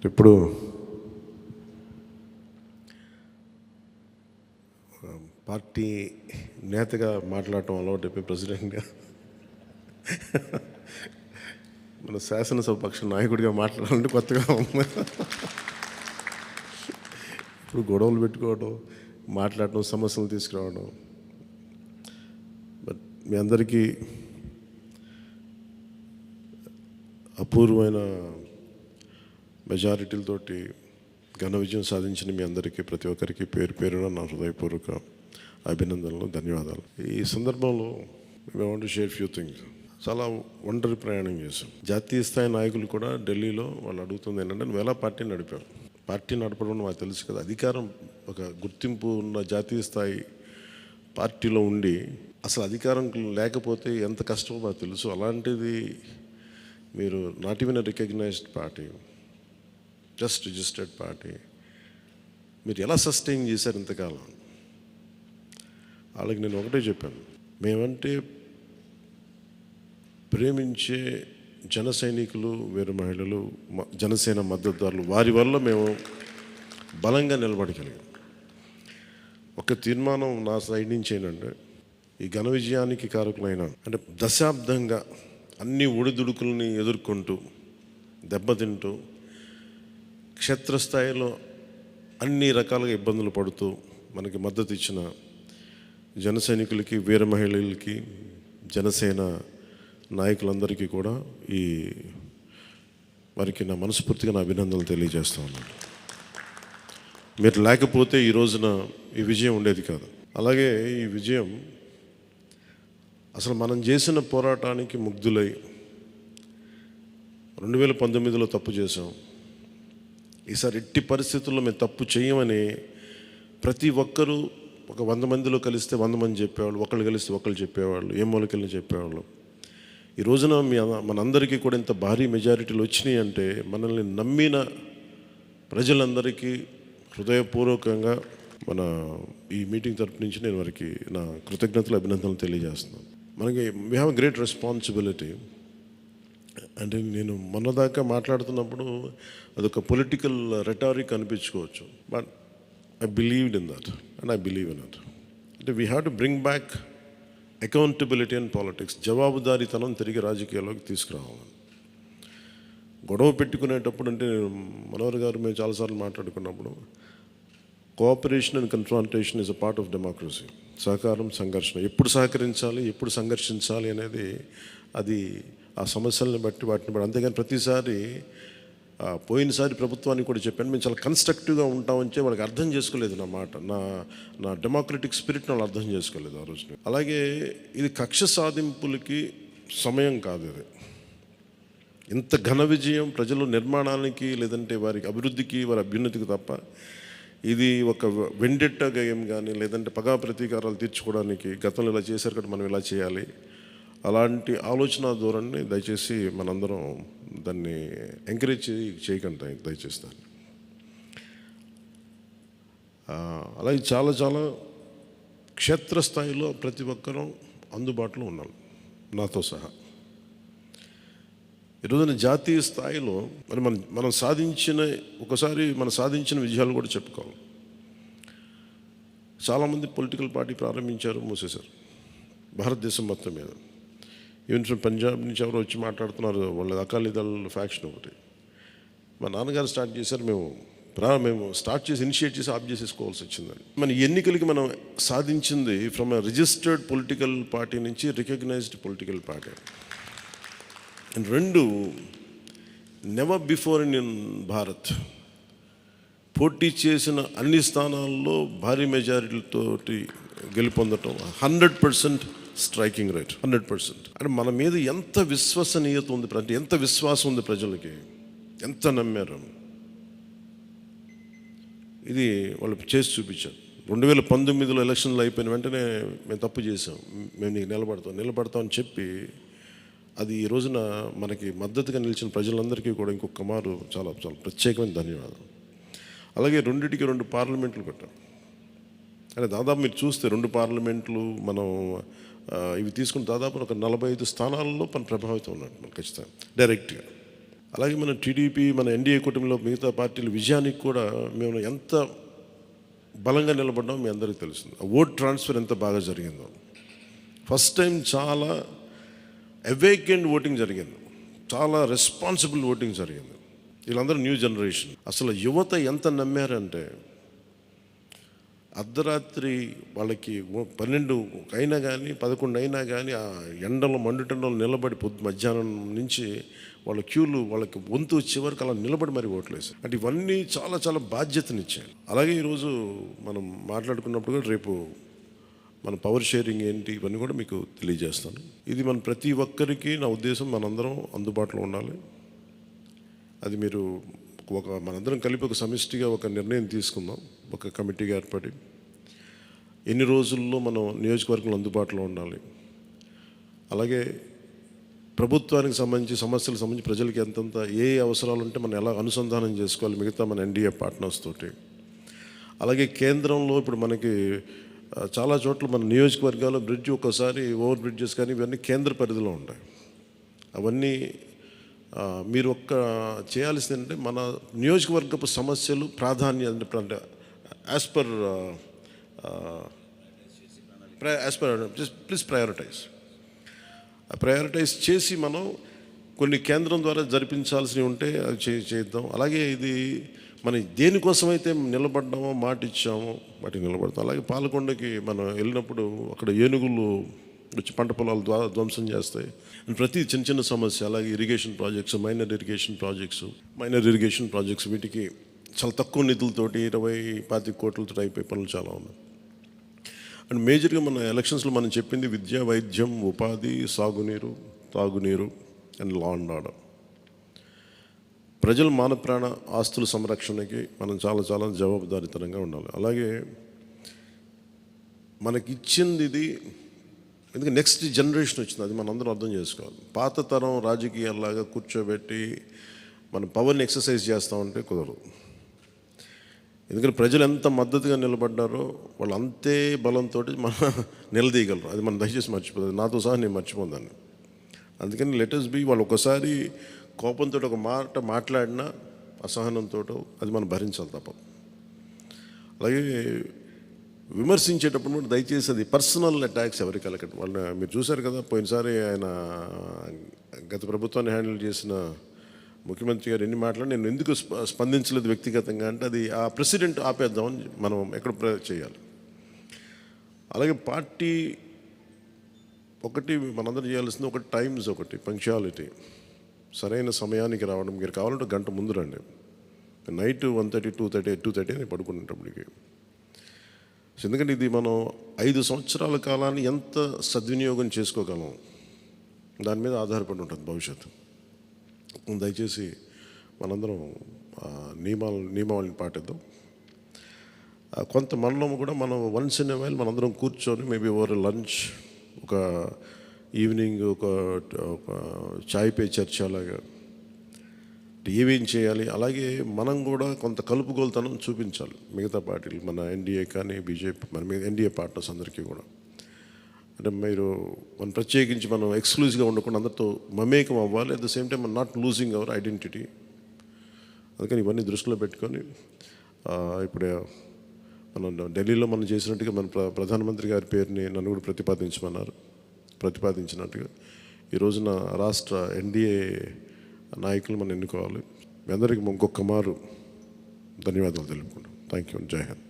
ఇప్పుడు పార్టీ నేతగా మాట్లాడటం అలవాటు అయిపోయి ప్రెసిడెంట్గా మన శాసనసభ పక్ష నాయకుడిగా మాట్లాడాలంటే కొత్తగా ఉంది. ఇప్పుడు గొడవలు పెట్టుకోవడం, మాట్లాడటం, సమస్యలు తీసుకురావడం. బట్ మీ అందరికీ అపూర్వమైన మెజారిటీలతోటి ఘన విజయం సాధించిన మీ అందరికీ ప్రతి ఒక్కరికి పేరు పేరున నా హృదయపూర్వక అభినందనలు, ధన్యవాదాలు. ఈ సందర్భంలో మేము want to share few things. చాలా ఒంటరి ప్రయాణం చేశాం. జాతీయ స్థాయి నాయకులు కూడా ఢిల్లీలో వాళ్ళు అడుగుతుంది ఏంటంటే, నువ్వు ఎలా పార్టీ నడిపావు? పార్టీ నడపడం మాకు తెలుసు కదా, అధికారం ఒక గుర్తింపు ఉన్న జాతీయ స్థాయి పార్టీలో ఉండి అసలు అధికారం లేకపోతే ఎంత కష్టమో మాకు తెలుసు. అలాంటిది మీరు not even recognised party, just registered party, మీరు ఎలా సస్టైన్ చేశారు ఇంతకాలం? వాళ్ళకి నేను ఒకటే చెప్పాను, మేమంటే ప్రేమించే జన సైనికులు, వీర మహిళలు, జనసేన మద్దతుదారులు, వారి వల్ల మేము బలంగా నిలబడగలిగాం. ఒక తీర్మానం నా సైడ్ నుంచి ఏంటంటే, ఈ ఘన విజయానికి కారకులైన అంటే దశాబ్దంగా అన్ని ఒడిదుడుకుల్ని ఎదుర్కొంటూ దెబ్బతింటూ క్షేత్రస్థాయిలో అన్ని రకాలుగా ఇబ్బందులు పడుతూ మనకి మద్దతు ఇచ్చిన జన సైనికులకి, వీర మహిళలకి, జనసేన నాయకులందరికీ కూడా వారికి నా మనస్ఫూర్తిగా నా అభినందనలు తెలియజేస్తూ ఉన్నాను. మీరు లేకపోతే ఈ రోజున ఈ విజయం ఉండేది కాదు. అలాగే ఈ విజయం అసలు మనం చేసిన పోరాటానికి ముగ్ధులై 2019లో తప్పు చేసాం, ఈసారి ఎట్టి పరిస్థితుల్లో మేము తప్పు చేయమని ప్రతి ఒక్కరూ ఒక 100 మందిలో కలిస్తే 100 మంది చెప్పేవాళ్ళు, ఒకళ్ళు కలిస్తే ఒకళ్ళు చెప్పేవాళ్ళు, ఏ మూలకెళ్ళి చెప్పేవాళ్ళు. ఈ రోజున మనందరికీ కూడా ఇంత భారీ మెజారిటీలు వచ్చినాయి అంటే మనల్ని నమ్మిన ప్రజలందరికీ హృదయపూర్వకంగా మన ఈ మీటింగ్ తరపు నుంచి నేను వారికి నా కృతజ్ఞతలు, అభినందనలు తెలియజేస్తున్నాను. మనకి వీ హ్యావ్ గ్రేట్ రెస్పాన్సిబిలిటీ. అంటే నేను మొన్నదాకా మాట్లాడుతున్నప్పుడు అదొక పొలిటికల్ రెటారిక్ అనిపించుకోవచ్చు, but I believed in that and I believe in it. We have to bring back accountability in politics. జవాబుదారీతనం తిరిగి రాజకీయాల్లోకి తీసుకురావాలి. గొడవ పెట్టుకునేటప్పుడు అంటే మనోహర్ గారు మేము చాలాసార్లు మాట్లాడుకున్నప్పుడు, cooperation and confrontation is a part of democracy. సహకారం, సంఘర్షణ, ఎప్పుడు సహకరించాలి, ఎప్పుడు సంఘర్షించాలి అనేది అది ఆ సమస్యలను బట్టి వాటిని బట్టి. అంతేగాని ప్రతిసారి పోయినసారి ప్రభుత్వానికి కూడా చెప్పాను, మేము చాలా కన్స్ట్రక్టివ్గా ఉంటామని వాళ్ళకి అర్థం చేసుకోలేదు నా మాట, నా డెమోక్రటిక్ స్పిరిట్ని వాళ్ళు అర్థం చేసుకోలేదు ఆ రోజున. అలాగే ఇది కక్ష సాధింపులకి సమయం కాదు. ఇది ఇంత ఘన విజయం ప్రజల నిర్మాణానికి, లేదంటే వారికి అభివృద్ధికి, వారి అభ్యున్నతికి తప్ప ఇది ఒక వెండెట్టా గేయం కానీ, లేదంటే పగా ప్రతీకారాలు తీర్చుకోవడానికి గతంలో ఇలా చేశారు కదా మనం ఇలా చేయాలి, అలాంటి ఆలోచన ధోరణిని దయచేసి మనందరం దాన్ని ఎంకరేజ్ చేయకండి దయచేసి దాన్ని. అలాగే చాలా చాలా క్షేత్రస్థాయిలో ప్రతి ఒక్కరూ అందుబాటులో ఉన్నాం, నాతో సహా. ఈరోజున జాతీయ స్థాయిలో మరి మనం సాధించిన విజయాలు కూడా చెప్పుకోవాలి. చాలామంది పొలిటికల్ పార్టీ ప్రారంభించారు, మూసేశారు భారతదేశం మొత్తం మీద. ఈవెన్ ఫ్రమ్ పంజాబ్ నుంచి ఎవరో వచ్చి మాట్లాడుతున్నారు, వాళ్ళ అకాలీదళ్ ఫ్యాక్షన్ ఒకటి. మా నాన్నగారు స్టార్ట్ చేశారు, మేము స్టార్ట్ చేసి ఇనిషియేట్ చేసి ఆఫ్ చేసేసుకోవాల్సి వచ్చిందని. మన ఎన్నికలకి మనం సాధించింది from a registered political party నుంచి రికగ్నైజ్డ్ పొలిటికల్ పార్టీ. అండ్ రెండు, నెవర్ బిఫోర్ ఇన్ భారత్ పోటీ చేసిన అన్ని స్థానాల్లో భారీ మెజారిటీలతోటి గెలుపొందటం, 100% స్ట్రైకింగ్ రేట్, 100%. అంటే మన మీద ఎంత విశ్వసనీయత ఉంది, అంటే ఎంత విశ్వాసం ఉంది ప్రజలకి, ఎంత నమ్మారు, ఇది వాళ్ళు చేసి చూపించారు. 2019లో ఎలక్షన్లు అయిపోయిన వెంటనే మేము తప్పు చేసాం, మేము నీకు నిలబడతామని చెప్పి అది ఈ రోజున మనకి మద్దతుగా నిలిచిన ప్రజలందరికీ కూడా ఇంకొక మారు చాలా చాలా ప్రత్యేకమైన ధన్యవాదాలు. అలాగే 2 పార్లమెంట్లు పెట్టాం. అంటే దాదాపు మీరు చూస్తే 2 పార్లమెంట్లు మనం ఇవి తీసుకుని దాదాపు ఒక 45 స్థానాల్లో ప్రభావితం ఉన్నట్టు మనం ఖచ్చితంగా డైరెక్ట్గా. అలాగే మన టీడీపీ, మన ఎన్డీఏ కూటమిలో మిగతా పార్టీల విజయానికి కూడా మేము ఎంత బలంగా నిలబడ్డామో మీ అందరికీ తెలుస్తుంది. ఓట్ ట్రాన్స్ఫర్ ఎంత బాగా జరిగిందో. ఫస్ట్ టైం చాలా అవేకెండ్ ఓటింగ్ జరిగింది, చాలా రెస్పాన్సిబుల్ ఓటింగ్ జరిగింది. వీళ్ళందరూ న్యూ జనరేషన్. అసలు యువత ఎంత నమ్మారంటే అర్ధరాత్రి వాళ్ళకి 12 అయినా కానీ 11 అయినా కానీ ఆ ఎండలో మండుటెండలో నిలబడి మధ్యాహ్నం నుంచి వాళ్ళ క్యూలు వాళ్ళకి వంతు వచ్చే వరకు అలా నిలబడి మరి ఓట్లు వేసారు. అంటే ఇవన్నీ చాలా చాలా బాధ్యతనిచ్చాయి. అలాగే ఈరోజు మనం మాట్లాడుకున్నప్పుడు కూడా రేపు మన పవర్ షేరింగ్ ఏంటి ఇవన్నీ కూడా మీకు తెలియజేస్తాను. ఇది మన ప్రతి ఒక్కరికి నా ఉద్దేశం మనందరం అందుబాటులో ఉండాలి. అది మీరు మనందరం కలిపి ఒక సమిష్టిగా ఒక నిర్ణయం తీసుకుందాం, ఒక కమిటీగా ఏర్పడి ఎన్ని రోజుల్లో మనం నియోజకవర్గంలో అందుబాటులో ఉండాలి. అలాగే ప్రభుత్వానికి సంబంధించి సమస్యలకు సంబంధించి ప్రజలకి ఎంతంత ఏ అవసరాలు ఉంటే మనం ఎలా అనుసంధానం చేసుకోవాలి మిగతా మన ఎన్డీఏ పార్ట్నర్స్ తోటి. అలాగే కేంద్రంలో ఇప్పుడు మనకి చాలా చోట్ల మన నియోజకవర్గాల్లో బ్రిడ్జ్ ఒక్కోసారి ఓవర్ బ్రిడ్జెస్ కానీ ఇవన్నీ కేంద్ర పరిధిలో ఉంటాయి. అవన్నీ మీరు చేయాల్సింది అంటే మన నియోజకవర్గపు సమస్యలు ప్రాధాన్యత అంటే యాజ్ పర్ ప్లీజ్ ప్రయారిటైజ్ చేసి మనం కొన్ని కేంద్రం ద్వారా జరిపించాల్సినవి ఉంటే అది చేద్దాం. అలాగే ఇది మనం దేనికోసమైతే నిలబడ్డామో మాట ఇచ్చామో వాటికి నిలబడతాం. అలాగే పాలకొండకి మనం వెళ్ళినప్పుడు అక్కడ ఏనుగులు వచ్చి పంట పొలాలు ధ్వంసం చేస్తాయి. ప్రతి చిన్న చిన్న సమస్య. అలాగే irrigation projects, minor irrigation projects వీటికి చాలా తక్కువ నిధులతోటి 20-25 కోట్లతో అయిపోయే పనులు చాలా ఉన్నాయి. అండ్ మేజర్గా మన ఎలక్షన్స్లో మనం చెప్పింది విద్య, వైద్యం, ఉపాధి, సాగునీరు, తాగునీరు అండ్ లా అండ్ ఆర్డర్. ప్రజల మాన ప్రాణ ఆస్తుల సంరక్షణకి మనం చాలా చాలా జవాబుదారీతనంగా ఉండాలి. అలాగే మనకిచ్చింది ఇది ఎందుకంటే నెక్స్ట్ జనరేషన్ వచ్చింది, అది మనందరం అర్థం చేసుకోవాలి. పాత తరం రాజకీయాల్లాగా కూర్చోబెట్టి మనం పవర్ని ఎక్సర్సైజ్ చేస్తామంటే కుదరదు. ఎందుకంటే ప్రజలు ఎంత మద్దతుగా నిలబడ్డారో వాళ్ళు అంతే బలంతో మనం నిలదీయగలరు. అది మనం దయచేసి మర్చిపోతుంది. నాతో సహా నేను మర్చిపోదాన్ని. అందుకని లెటర్స్ బి వాళ్ళు ఒకసారి కోపంతో ఒక మాట మాట్లాడినా అసహనంతో అది మనం భరించాలి తప్ప. అలాగే విమర్శించేటప్పుడు కూడా దయచేసి అది పర్సనల్ అటాక్స్ ఎవరికి వెళ్ళకండి. వాళ్ళని మీరు చూశారు కదా, పోయినసారి ఆయన గత ప్రభుత్వాన్ని హ్యాండిల్ చేసిన ముఖ్యమంత్రి గారు ఎన్ని మాట్లాడి నేను ఎందుకు స్పందించలేదు వ్యక్తిగతంగా అంటే అది ఆ ప్రెసిడెంట్ ఆపేద్దామని మనం ఎక్కడ చేయాలి. అలాగే పార్టీ మనందరం చేయాల్సింది టైమ్స్, పంక్చువాలిటీ, సరైన సమయానికి రావడం. మీరు కావాలంటే గంట ముందు రండి. నైట్ 1:30, 2:30 అని పడుకునేటప్పటికి. ఎందుకంటే ఇది మనం 5 సంవత్సరాల కాలాన్ని ఎంత సద్వినియోగం చేసుకోగలం దాని మీద ఆధారపడి ఉంటుంది భవిష్యత్తు. దయచేసి మనందరం నియమావళిని పాటిద్దాం. కొంత మనలో కూడా మనం వన్స్ ఇన్ ఎ వైల్ మనందరం కూర్చొని మేబీ ఓవర్ లంచ్, ఒక ఈవినింగ్ ఒక చాయ్ పే చర్చ లాగా ఏమేం చేయాలి. అలాగే మనం కూడా కొంత కలుపుగోలుతనం చూపించాలి మిగతా పార్టీలు, మన ఎన్డీఏ కానీ బీజేపీ, మన ఎన్డీఏ పార్ట్నర్స్ అందరికీ కూడా. అంటే మనం ప్రత్యేకించి మనం ఎక్స్క్లూజివ్గా ఉండకుండా అందరితో మమేకం అవ్వాలి. అట్ ద సేమ్ టైం మనం నాట్ లూజింగ్ అవర్ ఐడెంటిటీ. అందుకని ఇవన్నీ దృష్టిలో పెట్టుకొని ఇప్పుడు మనం ఢిల్లీలో మనం చేసినట్టుగా మన ప్రధానమంత్రి గారి పేరుని నన్ను కూడా ప్రతిపాదించినట్టుగా ఈ రోజున రాష్ట్ర ఎన్డీఏ నాయకులు మనం ఎన్నుకోవాలి. మీ అందరికీ ఇంకొక మారు ధన్యవాదాలు తెలుపుకుంటాం. Thank you. జై హింద్.